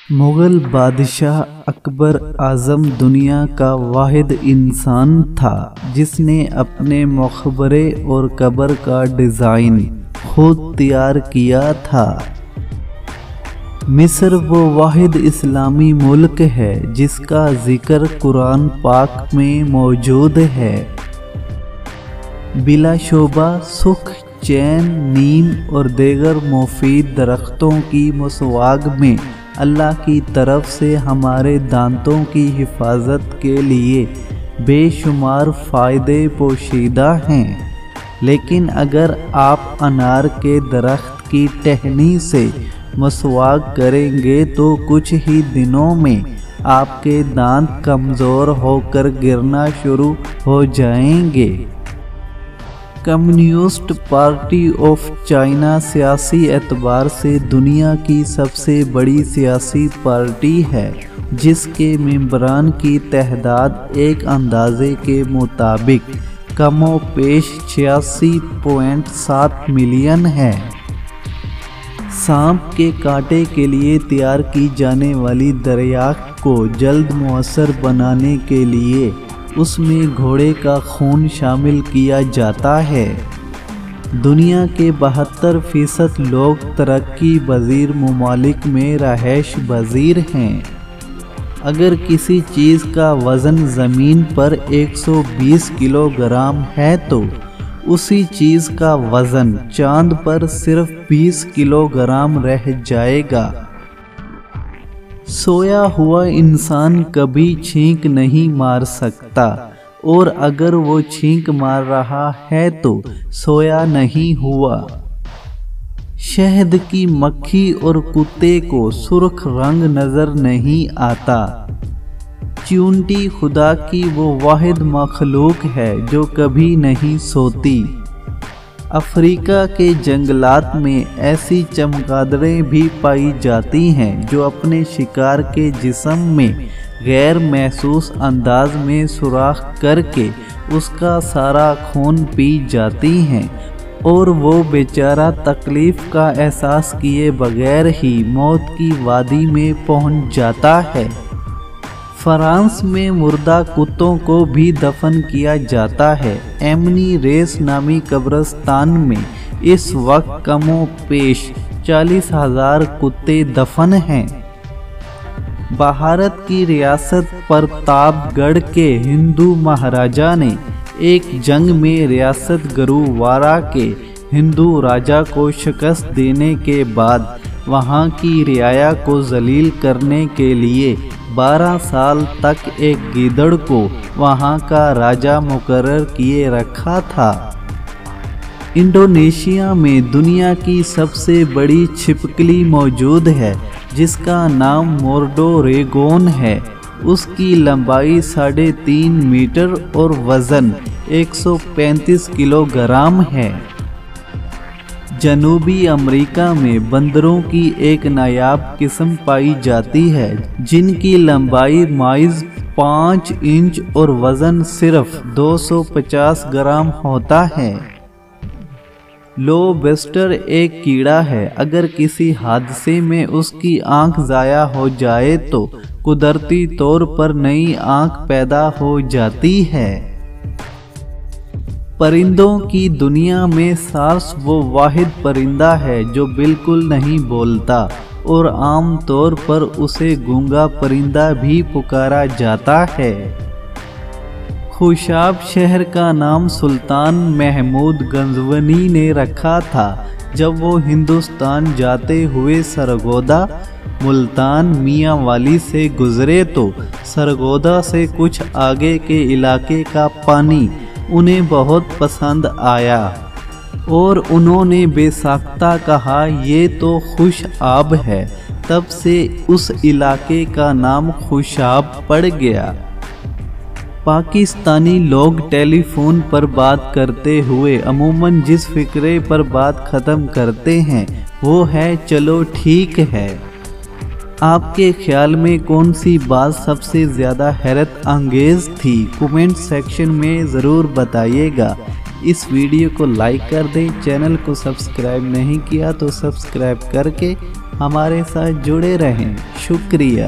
मुग़ल बादशाह अकबर आज़म दुनिया का वाहिद इंसान था जिसने अपने मकबरे और कब्र का डिज़ाइन खुद तैयार किया था। मिस्र वो वाहिद इस्लामी मुल्क है जिसका ज़िक्र कुरान पाक में मौजूद है। बिलाशुबा सुख, चैन, नीम और दीगर मुफीद दरख्तों की मसवाग में अल्लाह की तरफ से हमारे दांतों की हिफाजत के लिए बेशुमार फ़ायदे पोशीदा हैं। लेकिन अगर आप अनार के दरख्त की टहनी से मसवाक करेंगे तो कुछ ही दिनों में आपके दांत कमज़ोर होकर गिरना शुरू हो जाएंगे। कम्युनिस्ट पार्टी ऑफ चाइना सियासी एतबार से दुनिया की सबसे बड़ी सियासी पार्टी है जिसके मेंबरान की तहदाद एक अंदाजे के मुताबिक कमोपेश 86.7 मिलियन है। सांप के कांटे के लिए तैयार की जाने वाली दरियाफ्त को जल्द मुअस्सर बनाने के लिए उसमें घोड़े का खून शामिल किया जाता है। दुनिया के 72% लोग तरक्की पज़ीर ममालिक में रहायश पज़ीर हैं। अगर किसी चीज़ का वज़न ज़मीन पर 120 किलोग्राम है तो उसी चीज़ का वज़न चांद पर सिर्फ 20 किलोग्राम रह जाएगा। सोया हुआ इंसान कभी छींक नहीं मार सकता और अगर वो छींक मार रहा है तो सोया नहीं हुआ। शहद की मक्खी और कुत्ते को सुर्ख रंग नज़र नहीं आता। चींटी खुदा की वो वाहिद मखलूक है जो कभी नहीं सोती। अफ्रीका के जंगलात में ऐसी चमगादड़ें भी पाई जाती हैं जो अपने शिकार के जिस्म में गैर महसूस अंदाज में सुराख करके उसका सारा खून पी जाती हैं और वो बेचारा तकलीफ़ का एहसास किए बगैर ही मौत की वादी में पहुंच जाता है। फ्रांस में मुर्दा कुत्तों को भी दफन किया जाता है। एमनी रेस नामी कब्रिस्तान में इस वक्त कमोपेश 40,000 कुत्ते दफन हैं। भारत की रियासत प्रतापगढ़ के हिंदू महाराजा ने एक जंग में रियासत गुरुवारा के हिंदू राजा को शिकस्त देने के बाद वहां की रियाया को जलील करने के लिए 12 साल तक एक गीदड़ को वहां का राजा मुकर्रर किए रखा था। इंडोनेशिया में दुनिया की सबसे बड़ी छिपकली मौजूद है जिसका नाम मोर्डोरेगोन है। उसकी लंबाई 3.5 मीटर और वज़न 135 किलोग्राम है। जनूबी अमेरिका में बंदरों की एक नायाब किस्म पाई जाती है जिनकी लंबाई माइज 5 इंच और वज़न सिर्फ 250 ग्राम होता है। लोबस्टर एक कीड़ा है। अगर किसी हादसे में उसकी आंख ज़ाया हो जाए तो कुदरती तौर पर नई आंख पैदा हो जाती है। परिंदों की दुनिया में सार्स वो वाहिद परिंदा है जो बिल्कुल नहीं बोलता और आम तौर पर उसे गूंगा परिंदा भी पुकारा जाता है। खुशाब शहर का नाम सुल्तान महमूद गजनवी ने रखा था जब वो हिंदुस्तान जाते हुए सरगोदा, मुल्तान, मियाँ वाली से गुजरे तो सरगोदा से कुछ आगे के इलाके का पानी उन्हें बहुत पसंद आया और उन्होंने बेसाख्ता कहा ये तो खुश आब है। तब से उस इलाके का नाम खुशाब पड़ गया। पाकिस्तानी लोग टेलीफोन पर बात करते हुए अमूमन जिस फिक्रे पर बात ख़त्म करते हैं वो है चलो ठीक है। आपके ख्याल में कौन सी बात सबसे ज़्यादा हैरत अंगेज़ थी? कमेंट सेक्शन में ज़रूर बताइएगा। इस वीडियो को लाइक कर दें। चैनल को सब्सक्राइब नहीं किया तो सब्सक्राइब करके ہمارے ساتھ جڑے رہیں۔ شکریہ۔